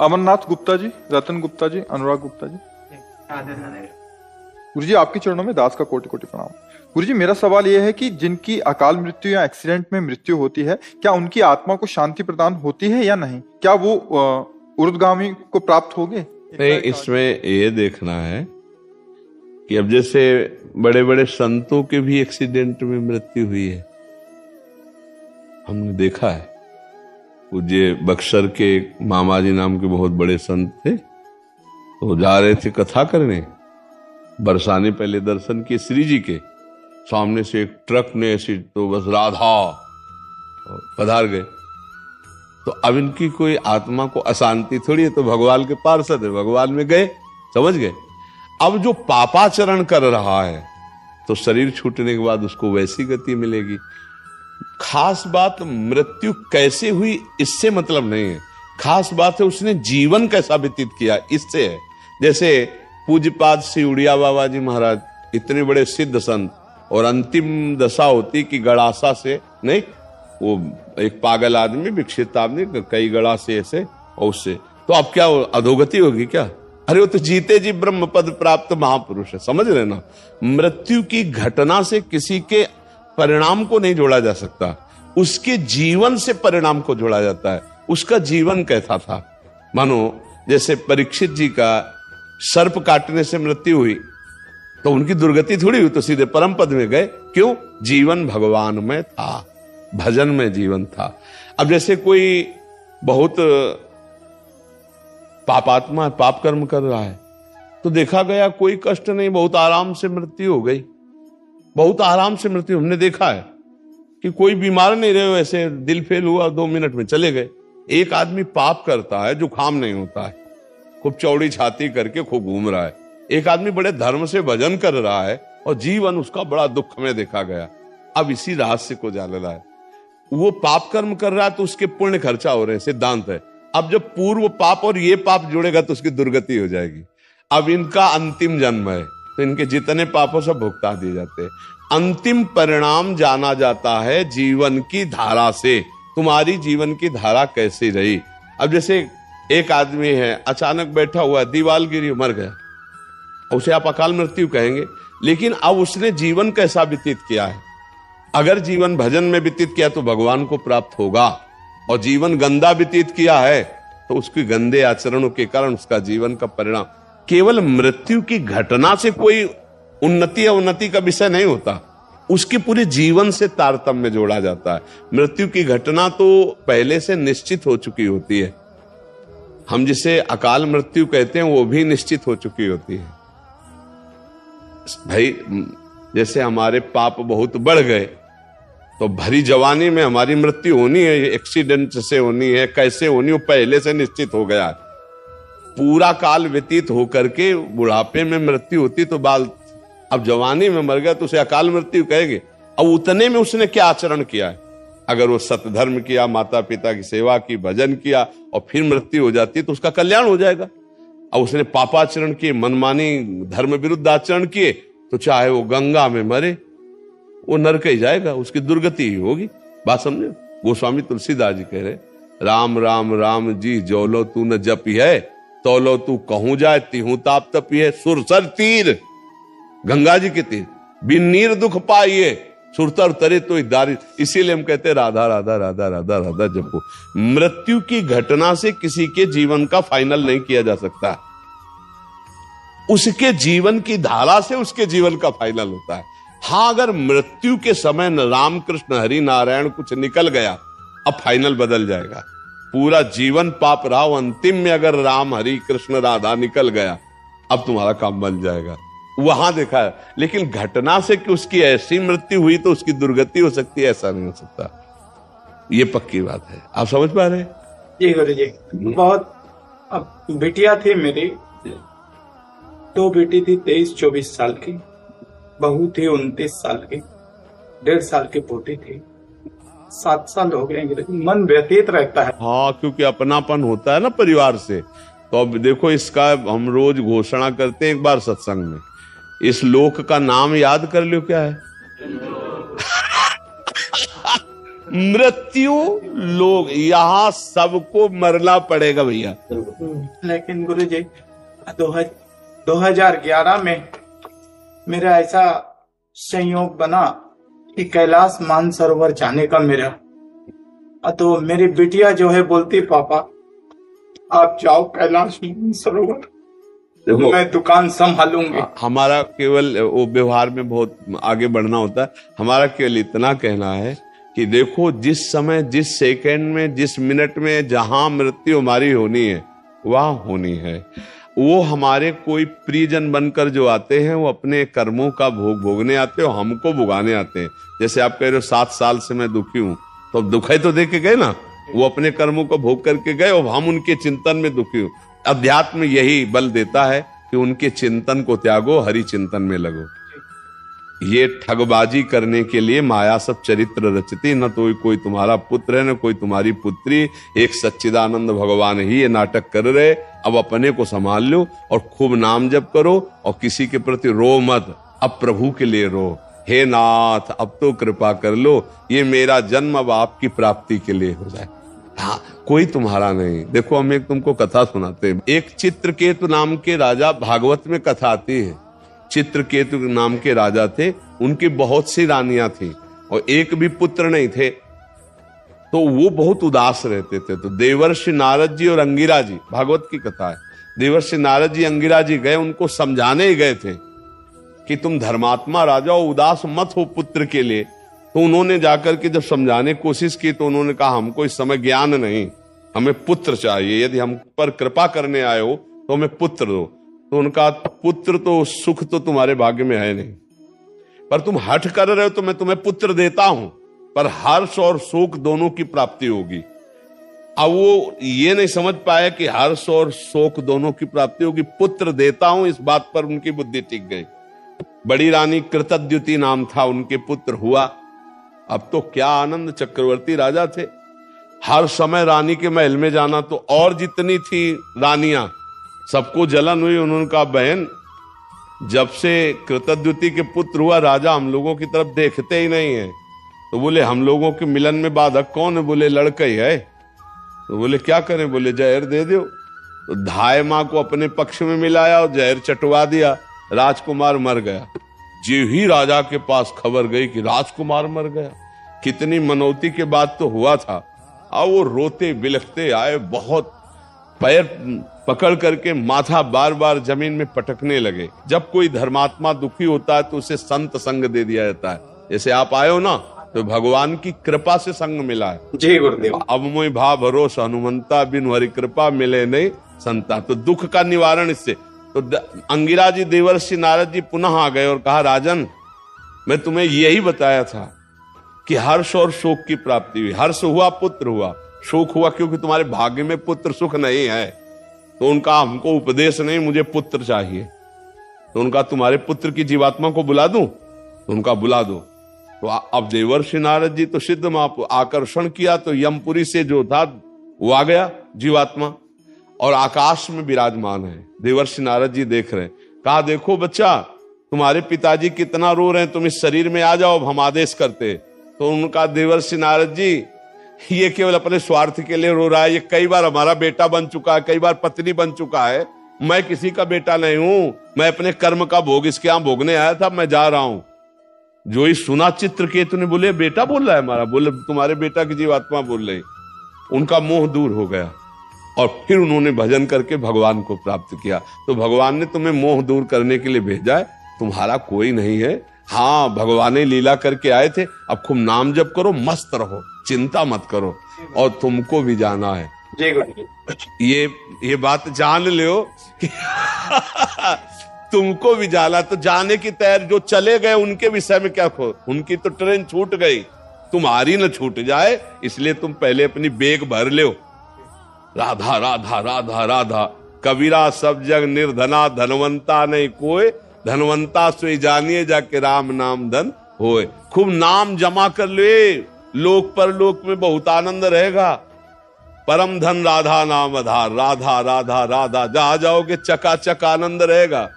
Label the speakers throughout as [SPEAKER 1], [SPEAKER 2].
[SPEAKER 1] अमरनाथ गुप्ता जी, रतन गुप्ता जी, अनुराग गुप्ता जी। गुरु जी आपके चरणों में दास का कोटि कोटि प्रणाम। गुरु जी मेरा सवाल यह है कि जिनकी अकाल मृत्यु या एक्सीडेंट में मृत्यु होती है, क्या उनकी आत्मा को शांति प्रदान होती है या नहीं? क्या वो ऊर्ध्वगामी को प्राप्त होगे?
[SPEAKER 2] नहीं, इसमें ये देखना है कि अब जैसे बड़े बड़े संतों के भी एक्सीडेंट में मृत्यु हुई है, हमने देखा है। पूज्य बक्सर के मामा जी नाम के बहुत बड़े संत थे, तो जा रहे थे कथा करने, बरसाने पहले दर्शन किए श्री जी के, सामने से एक ट्रक ने ऐसी तो बस राधा पधार गए। तो अब इनकी कोई आत्मा को अशांति थोड़ी है, तो भगवान के पार्षद है, भगवान में गए, समझ गए। अब जो पापाचरण कर रहा है तो शरीर छूटने के बाद उसको वैसी गति मिलेगी। खास बात मृत्यु कैसे हुई इससे मतलब नहीं है, खास बात है उसने जीवन कैसा व्यतीत किया इससे है। जैसे पूज्यपाद श्री उड़िया बाबा जी महाराज इतने बड़े सिद्ध संत, और अंतिम दशा होती कि गड़ासा से नहीं, वो एक पागल आदमी, विक्षित आदमी, कई गड़ा से ऐसे और उससे, तो अब क्या अधोगति होगी क्या? अरे वो तो जीते जी ब्रह्म पद प्राप्त महापुरुष है, समझ रहे ना। मृत्यु की घटना से किसी के परिणाम को नहीं जोड़ा जा सकता, उसके जीवन से परिणाम को जोड़ा जाता है। उसका जीवन कैसा था? मानो जैसे परीक्षित जी का सर्प काटने से मृत्यु हुई, तो उनकी दुर्गति थोड़ी हुई, तो सीधे परम पद में गए। क्यों? जीवन भगवान में था, भजन में जीवन था। अब जैसे कोई बहुत पापात्मा, पाप कर्म कर रहा है, तो देखा गया कोई कष्ट नहीं, बहुत आराम से मृत्यु हो गई, बहुत आराम से मृत्यु। हमने देखा है कि कोई बीमार नहीं रहे, ऐसे दिल फेल हुआ 2 मिनट में चले गए। एक आदमी पाप करता है, जुकाम नहीं होता है, खूब चौड़ी छाती करके खूब घूम रहा है। एक आदमी बड़े धर्म से भजन कर रहा है और जीवन उसका बड़ा दुख में देखा गया। अब इसी रहस्य को जान रहा है, वो पाप कर्म कर रहा है तो उसके पुण्य खर्चा हो रहे हैं, सिद्धांत है। अब जब पूर्व पाप और ये पाप जुड़ेगा तो उसकी दुर्गति हो जाएगी। अब इनका अंतिम जन्म है, तो इनके जितने पापों सब भुगता दिए जाते हैं। अंतिम परिणाम जाना जाता है जीवन की धारा से। तुम्हारी जीवन की धारा कैसी रही? अब जैसे एक आदमी है, अचानक बैठा हुआ है, दीवार गिरी, मर गया, उसे आप अकाल मृत्यु कहेंगे, लेकिन अब उसने जीवन कैसा व्यतीत किया है? अगर जीवन भजन में व्यतीत किया तो भगवान को प्राप्त होगा, और जीवन गंदा व्यतीत किया है तो उसके गंदे आचरणों के कारण उसका जीवन का परिणाम। केवल मृत्यु की घटना से कोई उन्नति अवनति का विषय नहीं होता, उसके पूरे जीवन से तारतम्य जोड़ा जाता है। मृत्यु की घटना तो पहले से निश्चित हो चुकी होती है, हम जिसे अकाल मृत्यु कहते हैं वो भी निश्चित हो चुकी होती है। भाई जैसे हमारे पाप बहुत बढ़ गए तो भरी जवानी में हमारी मृत्यु होनी है, एक्सीडेंट से होनी है, कैसे होनी हो पहले से निश्चित हो गया। पूरा काल व्यतीत होकर के बुढ़ापे में मृत्यु होती तो बाल, अब जवानी में मर गया तो उसे अकाल मृत्यु कहेंगे। अब उतने में उसने क्या आचरण किया है? अगर वो सतधर्म किया, माता पिता की सेवा की, भजन किया और फिर मृत्यु हो जाती है तो उसका कल्याण हो जाएगा। अब उसने पापाचरण किए, मनमानी धर्म विरुद्ध आचरण किए, तो चाहे वो गंगा में मरे वो नरक ही जाएगा, उसकी दुर्गति ही होगी। बात समझे? गोस्वामी तुलसीदास जी कह रहे, राम राम राम जी जोलो तू न जपी है, तोलो तू कहूं जाए तिहू ताप तपी है। सुरसर तीर, गंगा जी के तीर, बिन नीर दुख पाइए, सुरतर तरे तो दारी। इसीलिए हम कहते हैं राधा राधा राधा राधा राधा जपो। मृत्यु की घटना से किसी के जीवन का फाइनल नहीं किया जा सकता, उसके जीवन की धारा से उसके जीवन का फाइनल होता है। हाँ, अगर मृत्यु के समय न राम कृष्ण हरि नारायण कुछ निकल गया, अब फाइनल बदल जाएगा। पूरा जीवन पाप रहा, अंतिम में अगर राम हरि कृष्ण राधा निकल गया, अब तुम्हारा काम बन जाएगा। वहां देखा है, लेकिन घटना से कि उसकी ऐसी मृत्यु हुई तो उसकी दुर्गति हो सकती है, ऐसा नहीं हो सकता। ये पक्की बात है, आप समझ पा रहे हैं?
[SPEAKER 3] जी गुरु जी, बहुत। अब बिटिया थी मेरी, 2 बेटी थी, 23-24 साल की, बहू थी 29 साल की, 1.5 साल की पोती थी। 7 साल हो गए, मन व्यतीत रहता है।
[SPEAKER 2] हाँ, क्योंकि अपनापन होता है ना परिवार से। तो अब देखो, इसका हम रोज घोषणा करते हैं एक बार सत्संग में, इस लोक का नाम याद कर लो, क्या है? मृत्यु लोग यहाँ सबको मरना पड़ेगा भैया।
[SPEAKER 3] लेकिन गुरुजी 2011 में मेरा ऐसा संयोग बना कि कैलाश मानसरोवर जाने का मेरा, तो मेरी बिटिया जो है बोलती पापा आप जाओ कैलाश मानसरोवर,
[SPEAKER 2] देखो
[SPEAKER 3] मैं दुकान संभालूंगी।
[SPEAKER 2] हमारा केवल वो व्यवहार में बहुत आगे बढ़ना होता है। हमारा केवल इतना कहना है कि देखो जिस समय, जिस सेकंड में, जिस मिनट में जहां मृत्यु हमारी होनी है वहां होनी है। वो हमारे कोई प्रियजन बनकर जो आते हैं वो अपने कर्मों का भोग भोगने आते हैं और हमको भुगाने आते हैं। जैसे आप कह रहे हो 7 साल से मैं दुखी हूं, तो दुखाई तो दे के गए ना, वो अपने कर्मों को भोग करके गए और हम उनके चिंतन में दुखी हूं। अध्यात्म यही बल देता है कि उनके चिंतन को त्यागो, हरि चिंतन में लगो। ये ठगबाजी करने के लिए माया सब चरित्र रचती, न तो कोई तुम्हारा पुत्र है न कोई तुम्हारी पुत्री, एक सच्चिदानंद भगवान ही ये नाटक कर रहे। अब अपने को संभाल लो और खूब नाम जप करो और किसी के प्रति रो मत, अब प्रभु के लिए रो, हे नाथ अब तो कृपा कर लो, ये मेरा जन्म अब आपकी प्राप्ति के लिए हो जाए। हाँ, कोई तुम्हारा नहीं। देखो हम एक तुमको कथा सुनाते हैं। एक चित्रकेतु नाम के राजा, भागवत में कथा आती है, चित्रकेतु नाम के राजा थे, उनकी बहुत सी रानियां थी और एक भी पुत्र नहीं थे, तो वो बहुत उदास रहते थे। तो देवर्षि नारद जी और अंगिरा जी, भागवत की कथा है, देवर्षि नारद जी अंगिरा जी गए, उनको समझाने ही गए थे कि तुम धर्मात्मा राजा हो, उदास मत हो पुत्र के लिए। तो उन्होंने जाकर के जब समझाने की कोशिश की तो उन्होंने कहा हमको इस समय ज्ञान नहीं, हमें पुत्र चाहिए, यदि हम पर कृपा करने आए हो तो हमें पुत्र दो। तो उनका पुत्र तो सुख तो तुम्हारे भाग्य में है नहीं, पर तुम हठ कर रहे हो तो मैं तुम्हें पुत्र देता हूं, पर हर्ष और शोक दोनों की प्राप्ति होगी। अब वो ये नहीं समझ पाए कि हर्ष और शोक दोनों की प्राप्ति होगी, पुत्र देता हूं, इस बात पर उनकी बुद्धि टिक गई। बड़ी रानी कृतद्युति नाम था, उनके पुत्र हुआ। अब तो क्या आनंद, चक्रवर्ती राजा थे, हर समय रानी के महल में जाना। तो और जितनी थी रानियां सबको जलन हुई। उन्होंने कहा बहन जब से कृतद्युति के पुत्र हुआ राजा हम लोगों की तरफ देखते ही नहीं है। तो बोले हम लोगों के मिलन में बाधक कौन है? बोले लड़का ही है। तो बोले क्या करें? बोले जहर दे दो। तो धाय माँ को अपने पक्ष में मिलाया और जहर चटवा दिया, राजकुमार मर गया। जो ही राजा के पास खबर गई कि राजकुमार मर गया, कितनी मनौती के बाद तो हुआ था। अब वो रोते बिलखते आए, बहुत पैर पकड़ करके माथा बार बार जमीन में पटकने लगे। जब कोई धर्मात्मा दुखी होता है तो उसे संत संग दे दिया जाता है। जैसे आप आए हो ना, तो भगवान की कृपा से संग मिला है।
[SPEAKER 3] जी गुरुदेव।
[SPEAKER 2] अब मोहि भाव भरोस हनुमंता, बिन हरि कृपा मिले नहीं संता। तो दुख का निवारण इससे। तो अंगिरा जी, देवर्षि नारद जी पुनः आ गए और कहा राजन मैं तुम्हें यही बताया था कि हर्ष और शोक की प्राप्ति हुई। हर्ष हुआ पुत्र हुआ, शोक हुआ क्योंकि तुम्हारे भाग्य में पुत्र सुख नहीं है। तो उनका हमको उपदेश नहीं, मुझे पुत्र चाहिए। तो उनका तुम्हारे पुत्र की जीवात्मा को बुला दूं? तो उनका बुला दो। तो अब देवर्षि नारद जी तो सिद्ध मां आकर्षण किया, तो यमपुरी से जो था वो आ गया जीवात्मा और आकाश में विराजमान है। देवर्षि नारद जी देख रहे हैं, कहा देखो बच्चा तुम्हारे पिताजी कितना रो रहे हैं, तुम इस शरीर में आ जाओ, हम आदेश करते। तो उनका देवर्षि नारद जी ये केवल अपने स्वार्थ के लिए रो रहा है, ये कई बार हमारा बेटा बन चुका है, कई बार पत्नी बन चुका है, मैं किसी का बेटा नहीं हूं, मैं अपने कर्म का भोग इसके यहां भोगने आया था, मैं जा रहा हूं। जो ही सुना चित्रकेतु ने, बोले बेटा बोल रहा है हमारा? बोले तुम्हारे बेटा की जीवात्मा बोल रही। उनका मोह दूर हो गया और फिर उन्होंने भजन करके भगवान को प्राप्त किया। तो भगवान ने तुम्हें मोह दूर करने के लिए भेजा है, तुम्हारा कोई नहीं है। हाँ, भगवान ने लीला करके आए थे। अब खूब नाम जप करो, मस्त रहो, चिंता मत करो, और तुमको भी जाना है। ये बात जान लो कि तुमको भी जाना। तो जाने की तैयारी, जो चले गए उनके विषय में क्या खो, उनकी तो ट्रेन छूट गई, तुम्हारी न छूट जाए, इसलिए तुम पहले अपनी बेग भर लो। राधा राधा राधा राधा, कबीरा सब जग निर्धना, धनवंता नहीं कोई, धनवंता सोई जानिए जाके राम नाम धन होए। खूब नाम जमा कर ले, लोक पर लोक में बहुत आनंद रहेगा। परम धन राधा नाम आधार, राधा राधा राधा, जहां जाओगे चकाचक आनंद रहेगा।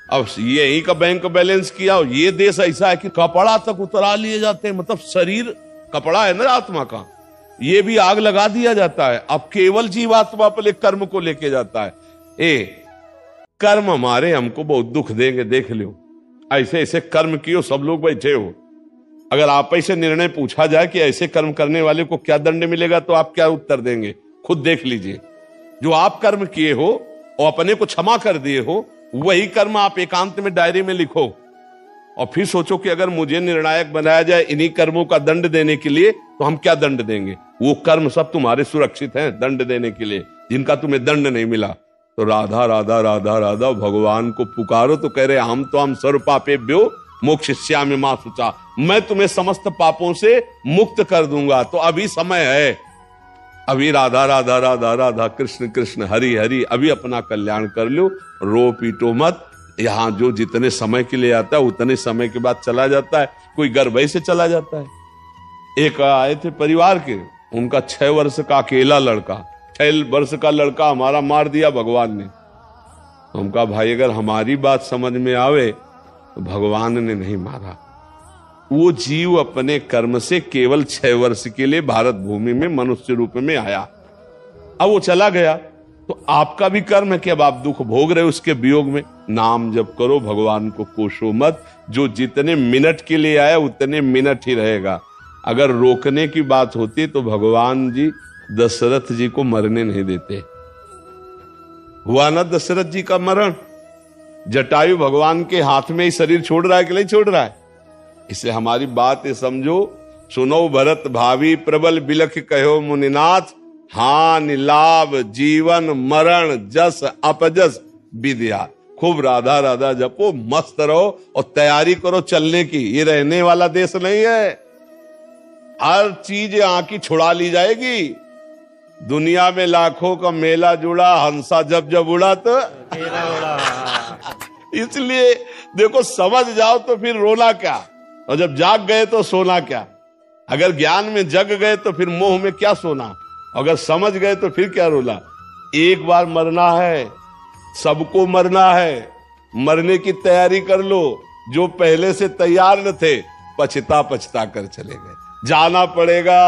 [SPEAKER 2] अब यही का बैंक बैलेंस किया। ये देश ऐसा है कि कपड़ा तक उतरा लिए जाते हैं, मतलब शरीर कपड़ा है ना आत्मा का, ये भी आग लगा दिया जाता है। अब केवल जीवात्मा पर एक कर्म को लेके जाता है। कर्म हमारे हमको बहुत दुख देंगे, देख लो। ऐसे ऐसे कर्म कियो, सब लोग बैठे हो, अगर आप ऐसे निर्णय पूछा जाए कि ऐसे कर्म करने वाले को क्या दंड मिलेगा, तो आप क्या उत्तर देंगे? खुद देख लीजिए। जो आप कर्म किए हो और अपने को क्षमा कर दिए हो, वही कर्म आप एकांत में डायरी में लिखो और फिर सोचो कि अगर मुझे निर्णायक बनाया जाए इन्हीं कर्मों का दंड देने के लिए, तो हम क्या दंड देंगे? वो कर्म सब तुम्हारे सुरक्षित हैं दंड देने के लिए, जिनका तुम्हें दंड नहीं मिला। तो राधा राधा राधा राधा भगवान को पुकारो तो कह रहे हम सर्व पापेभ्यो मोक्षयिष्यामि मा शुचा, मैं तुम्हें समस्त पापों से मुक्त कर दूंगा। तो अभी समय है, अभी राधा राधा राधा राधा कृष्ण कृष्ण हरि हरि, अभी अपना कल्याण कर लो, रो पीटो मत। यहां जो जितने समय के लिए आता है उतने समय के बाद चला जाता है, कोई गर्भ से चला जाता है। एक आए थे परिवार के, उनका 6 वर्ष का अकेला लड़का, 6 वर्ष का लड़का हमारा मार दिया भगवान ने। तो हम कहा भाई अगर हमारी बात समझ में आवे तो भगवान ने नहीं मारा। वो जीव अपने कर्म से केवल 6 वर्ष के लिए भारत भूमि में मनुष्य रूप में आया, अब वो चला गया। तो आपका भी कर्म है कि अब आप दुख भोग रहे हो उसके वियोग में। नाम जप करो, भगवान को कोसो मत। जो जितने मिनट के लिए आया उतने मिनट ही रहेगा। अगर रोकने की बात होती तो भगवान जी दशरथ जी को मरने नहीं देते। हुआ ना दशरथ जी का मरण, जटायु भगवान के हाथ में ही शरीर छोड़ रहा है कि नहीं छोड़ रहा है? इसे हमारी बात समझो। सुनो भरत भावी प्रबल बिलख कहो मुनिनाथ, हानि लाभ जीवन मरण जस अपजस विद्या। खूब राधा राधा जपो, मस्त रहो और तैयारी करो चलने की। ये रहने वाला देश नहीं है, हर चीज आंखी छुड़ा ली जाएगी। दुनिया में लाखों का मेला जुड़ा, हंसा जब जब उड़ा तो इसलिए देखो समझ जाओ तो फिर रोना क्या, और जब जाग गए तो सोना क्या। अगर ज्ञान में जग गए तो फिर मोह में क्या सोना, अगर समझ गए तो फिर क्या रोना। एक बार मरना है, सबको मरना है, मरने की तैयारी कर लो। जो पहले से तैयार न थे पछता पछता कर चले गए, जाना पड़ेगा।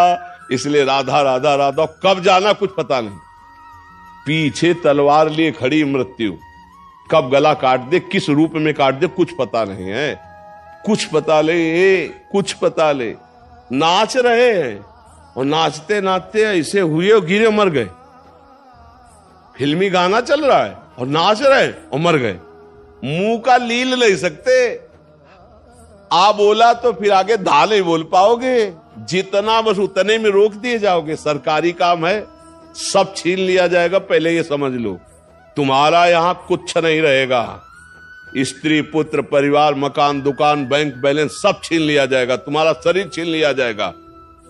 [SPEAKER 2] इसलिए राधा राधा राधा, कब जाना कुछ पता नहीं। पीछे तलवार लिए खड़ी मृत्यु, कब गला काट दे, किस रूप में काट दे कुछ पता नहीं है। कुछ पता ले, कुछ पता ले। नाच रहे हैं और नाचते नाचते ऐसे हुए और गिरे मर गए। फिल्मी गाना चल रहा है और नाच रहे और मर गए। मुंह का लील नहीं सकते। आ बोला तो फिर आगे धा नहीं बोल पाओगे। जितना बस उतने में रोक दिए जाओगे। सरकारी काम है, सब छीन लिया जाएगा, पहले ये समझ लो। तुम्हारा यहां कुछ नहीं रहेगा। स्त्री पुत्र परिवार मकान दुकान बैंक बैलेंस सब छीन लिया जाएगा। तुम्हारा शरीर छीन लिया जाएगा।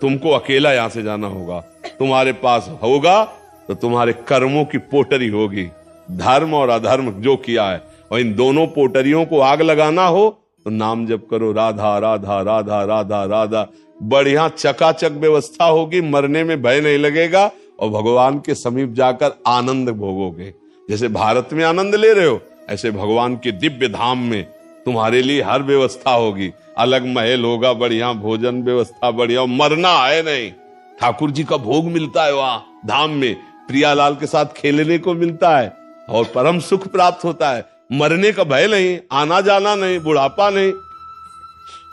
[SPEAKER 2] तुमको अकेला यहां से जाना होगा। तुम्हारे पास होगा तो तुम्हारे कर्मों की पोटरी होगी, धर्म और अधर्म जो किया है। और इन दोनों पोटरियों को आग लगाना हो तो नाम जप करो, राधा राधा राधा राधा राधा। बढ़िया चकाचक व्यवस्था होगी, मरने में भय नहीं लगेगा और भगवान के समीप जाकर आनंद भोगोगे। जैसे भारत में आनंद ले रहे हो, ऐसे भगवान के दिव्य धाम में तुम्हारे लिए हर व्यवस्था होगी। अलग महल होगा, बढ़िया भोजन व्यवस्था बढ़िया। मरना है नहीं, ठाकुर जी का भोग मिलता है वहां धाम में, प्रियालाल के साथ खेलने को मिलता है और परम सुख प्राप्त होता है। मरने का भय नहीं, आना जाना नहीं, बुढ़ापा नहीं।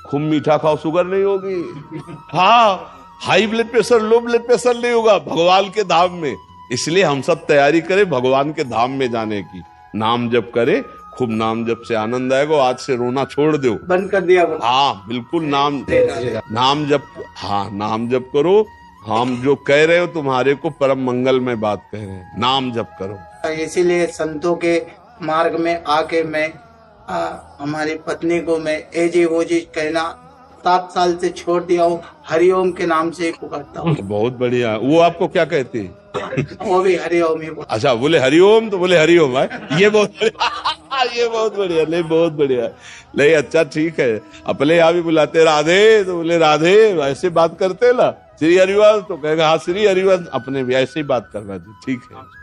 [SPEAKER 2] खूब मीठा खाओ, शुगर नहीं होगी। हाँ, high blood pressure low blood pressure नहीं होगा भगवान के धाम में। इसलिए हम सब तैयारी करें भगवान के धाम में जाने की। नाम जप करे, खूब नाम जप से आनंद आएगा। आज से रोना छोड़ दो,
[SPEAKER 3] बंद कर दिया।
[SPEAKER 2] हाँ बिल्कुल, नाम जप, हाँ नाम जप करो। हम जो कह रहे हो तुम्हारे को परम मंगल में बात कह रहे हैं, नाम जप करो।
[SPEAKER 3] इसीलिए संतों के मार्ग में आके मैं हमारी पत्नी को मैं एजी वो जी कहना 7 साल से छोड़ दिया हूँ। हरिओम के नाम से ही पुकारता हूँ।
[SPEAKER 2] बहुत बढ़िया। वो आपको क्या कहती है?
[SPEAKER 3] वो भी हरिओम ही।
[SPEAKER 2] अच्छा, बोले हरिओम तो बोले हरिओम है। ये बहुत बढ़िया, ये बहुत बढ़िया, नहीं बहुत बढ़िया, नहीं अच्छा ठीक है। अपने यहाँ भी बुलाते राधे तो बोले राधे, ऐसे बात करते ना। श्री हरिवंश तो कहेगा हाँ श्री हरिवंश, अपने भी ऐसे ही बात करना चाहिए। ठीक है।